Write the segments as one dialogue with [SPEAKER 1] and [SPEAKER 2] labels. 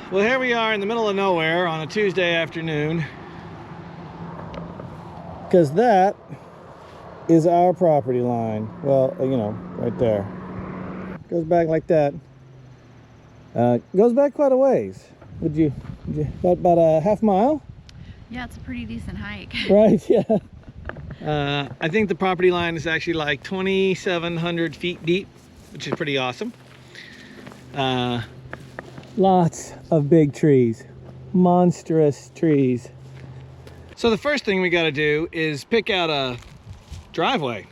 [SPEAKER 1] Well, here we are in the middle of nowhere on a Tuesday afternoon. Because that is our property line. Well, you know, right there. Goes back like that. Goes back quite a ways. Would you about a half mile?
[SPEAKER 2] Yeah, it's a pretty decent hike.
[SPEAKER 1] Right, yeah. I think the property line is actually like 2,700 feet deep, which is pretty awesome. Lots of big trees, monstrous trees. So the first thing we got to do is pick out a driveway,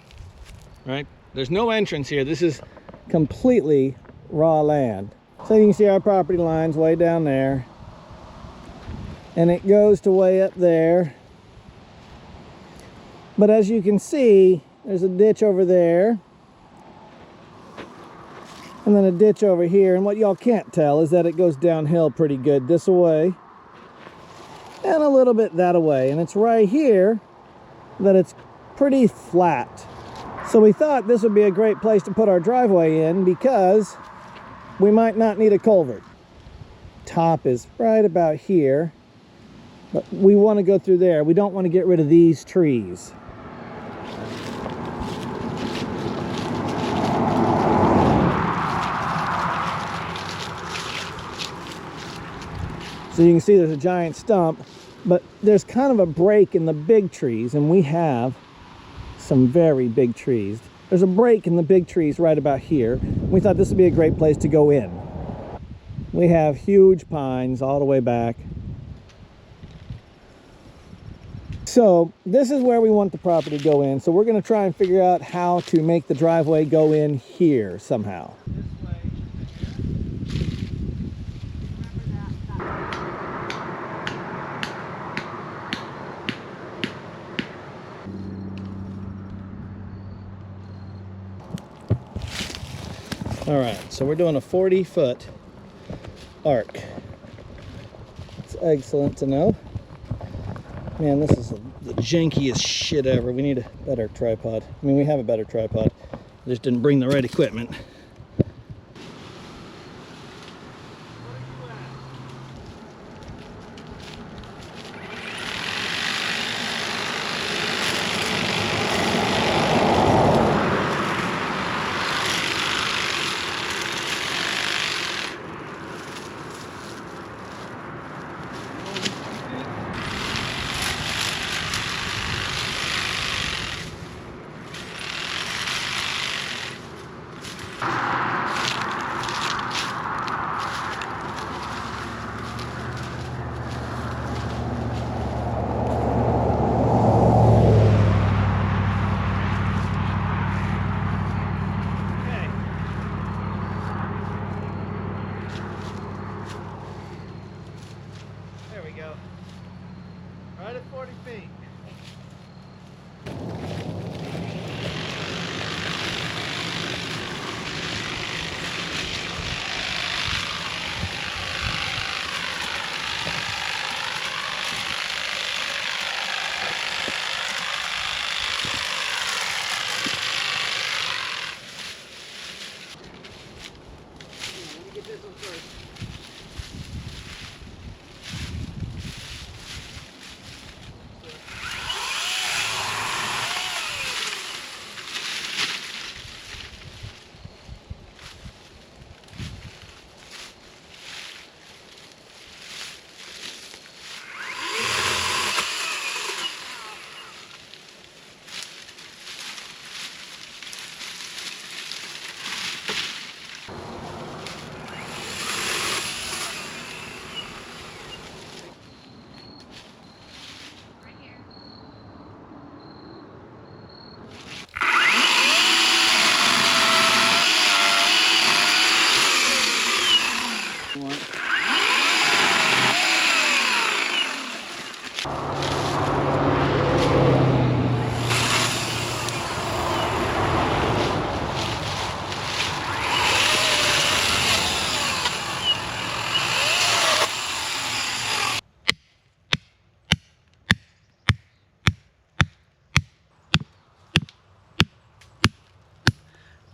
[SPEAKER 1] right? There's no entrance here. This is completely raw land. So you can see our property line's way down there, and it goes to way up there. But as you can see, there's a ditch over there, and then a ditch over here. And what y'all can't tell is that it goes downhill pretty good this way and a little bit that way. And it's right here that it's pretty flat. So we thought this would be a great place to put our driveway in because we might not need a culvert. Top is right about here, but we want to go through there. We don't want to get rid of these trees. So you can see there's a giant stump, but there's kind of a break in the big trees, and we have some very big trees. There's a break in the big trees right about here. We thought this would be a great place to go in. We have huge pines all the way back. So this is where we want the property to go in. So we're going to try and figure out how to make the driveway go in here somehow. All right, so we're doing a 40-foot arc. It's excellent to know. Man, this is the jankiest shit ever. We need a better tripod. I mean, we have a better tripod. I just didn't bring the right equipment. Right at 40 feet. Let me get this one first.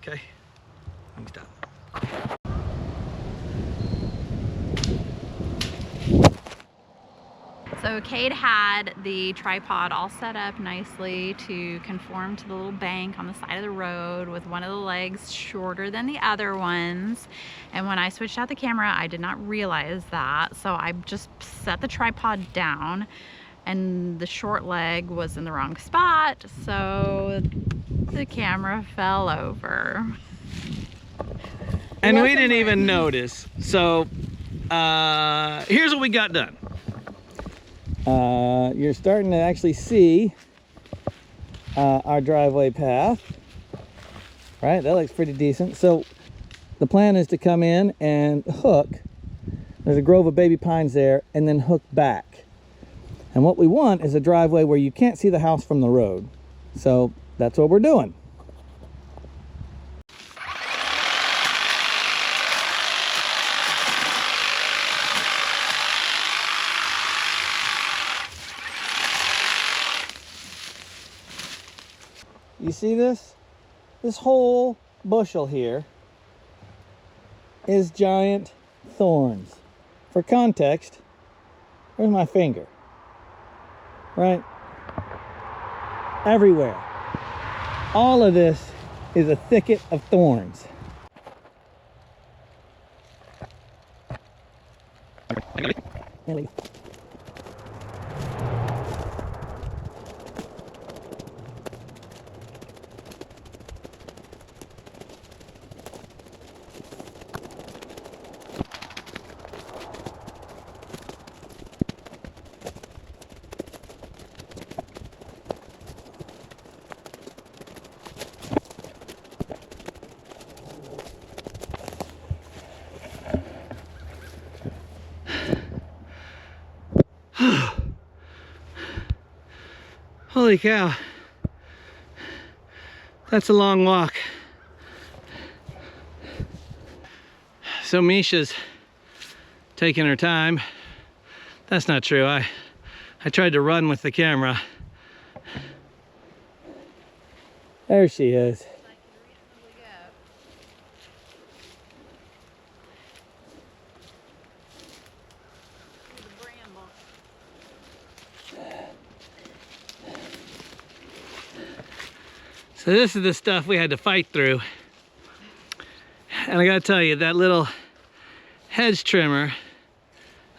[SPEAKER 1] Okay, I'm done.
[SPEAKER 2] So Cade had the tripod all set up nicely to conform to the little bank on the side of the road with one of the legs shorter than the other ones. And when I switched out the camera, I did not realize that. So I just set the tripod down and the short leg was in the wrong spot. So the camera fell over.
[SPEAKER 3] And we didn't even notice. So here's what we got done.
[SPEAKER 1] You're starting to actually see our driveway path. Right, that looks pretty decent. So the plan is to come in and hook. There's a grove of baby pines there, and then hook back. And what we want is a driveway where you can't see the house from the road. So that's what we're doing. You see this? This whole bushel here is giant thorns. For context, where's my finger? Right? Everywhere. All of this is a thicket of thorns.
[SPEAKER 3] Holy cow. That's a long walk. So Misha's taking her time. That's not true. I tried to run with the camera.
[SPEAKER 1] There she is.
[SPEAKER 3] So this is the stuff we had to fight through. And I gotta tell you, that little hedge trimmer,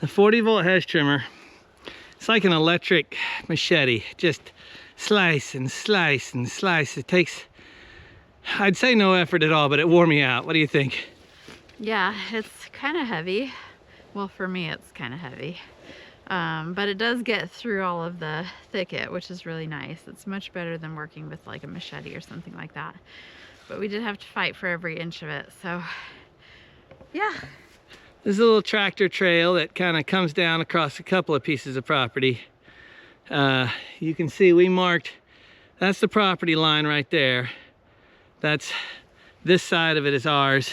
[SPEAKER 3] the 40-volt hedge trimmer, it's like an electric machete. Just slice and slice and slice. It takes, I'd say no effort at all, but it wore me out. What do you think?
[SPEAKER 2] Yeah, it's kind of heavy. Well, for me, it's kind of heavy. But it does get through all of the thicket, which is really nice. It's much better than working with like a machete or something like that. But we did have to fight for every inch of it, so yeah.
[SPEAKER 3] There's a little tractor trail that kind of comes down across a couple of pieces of property. You can see we marked, that's the property line right there. That's, this side of it is ours.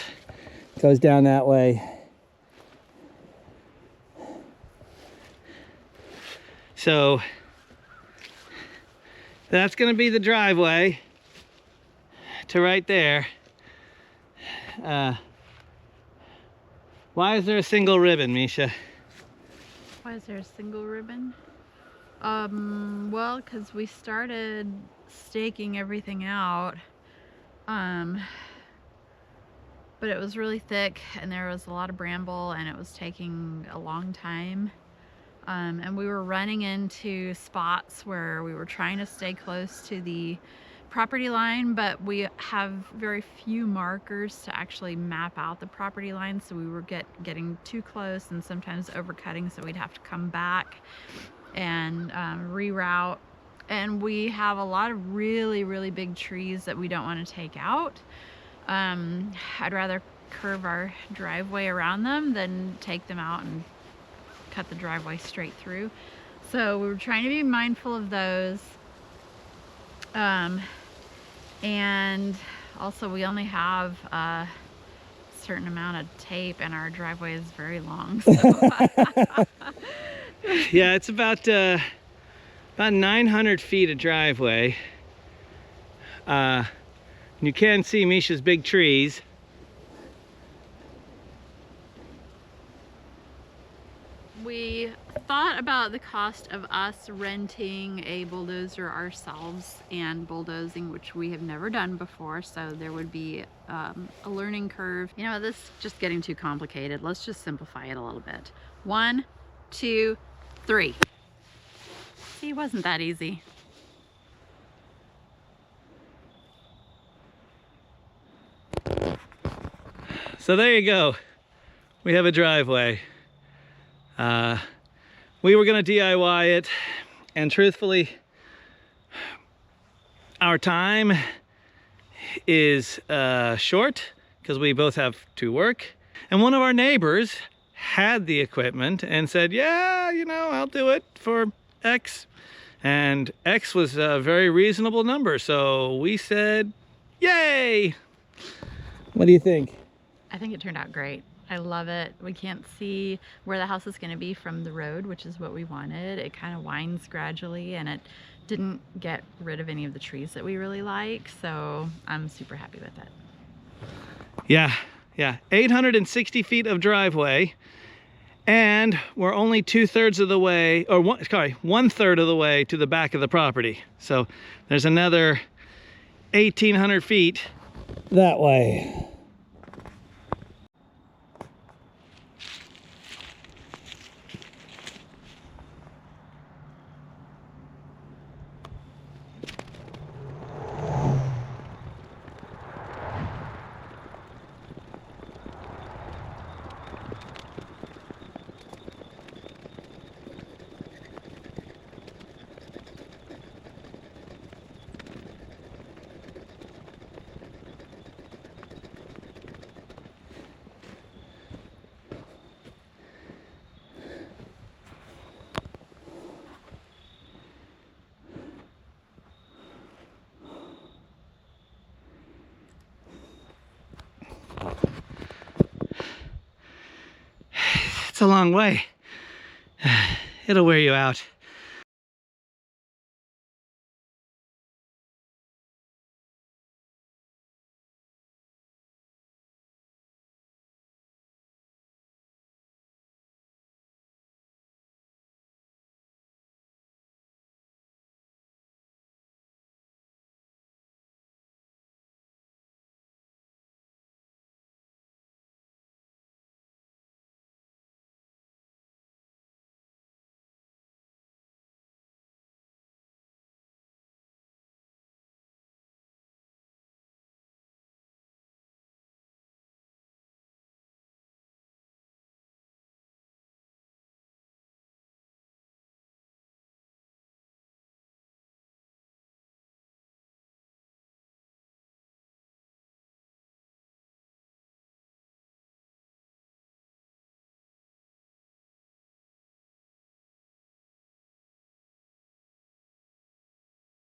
[SPEAKER 1] Goes down that way.
[SPEAKER 3] So that's going to be the driveway to right there. Why is there a single ribbon, Misha?
[SPEAKER 2] Why is there a single ribbon? Well, because we started staking everything out, but it was really thick and there was a lot of bramble and it was taking a long time. And we were running into spots where we were trying to stay close to the property line, but we have very few markers to actually map out the property line, so we were getting too close and sometimes overcutting, so we'd have to come back and reroute. And we have a lot of really big trees that we don't want to take out. I'd rather curve our driveway around them than take them out and cut the driveway straight through. So we were trying to be mindful of those. And also we only have a certain amount of tape and our driveway is very long. So.
[SPEAKER 3] Yeah, it's about 900 feet of driveway. You can see Misha's big trees.
[SPEAKER 2] We thought about the cost of us renting a bulldozer ourselves and bulldozing, which we have never done before, so there would be a learning curve. You know, this is just getting too complicated. Let's just simplify it a little bit. 1, 2, 3. See, it wasn't that easy.
[SPEAKER 3] So there you go. We have a driveway. We were gonna DIY it, and truthfully, our time is short because we both have to work. And one of our neighbors had the equipment and said, yeah, you know, I'll do it for X. And X was a very reasonable number, so we said, yay!
[SPEAKER 1] What do you think?
[SPEAKER 2] I think it turned out great. I love it. We can't see where the house is going to be from the road, which is what we wanted. It kind of winds gradually, and it didn't get rid of any of the trees that we really like, so I'm super happy with it.
[SPEAKER 3] Yeah, 860 feet of driveway, and we're only 2/3 of the way, or 1/3 of the way to the back of the property. So there's another 1,800 feet
[SPEAKER 1] That way.
[SPEAKER 3] It's a long way. It'll wear you out.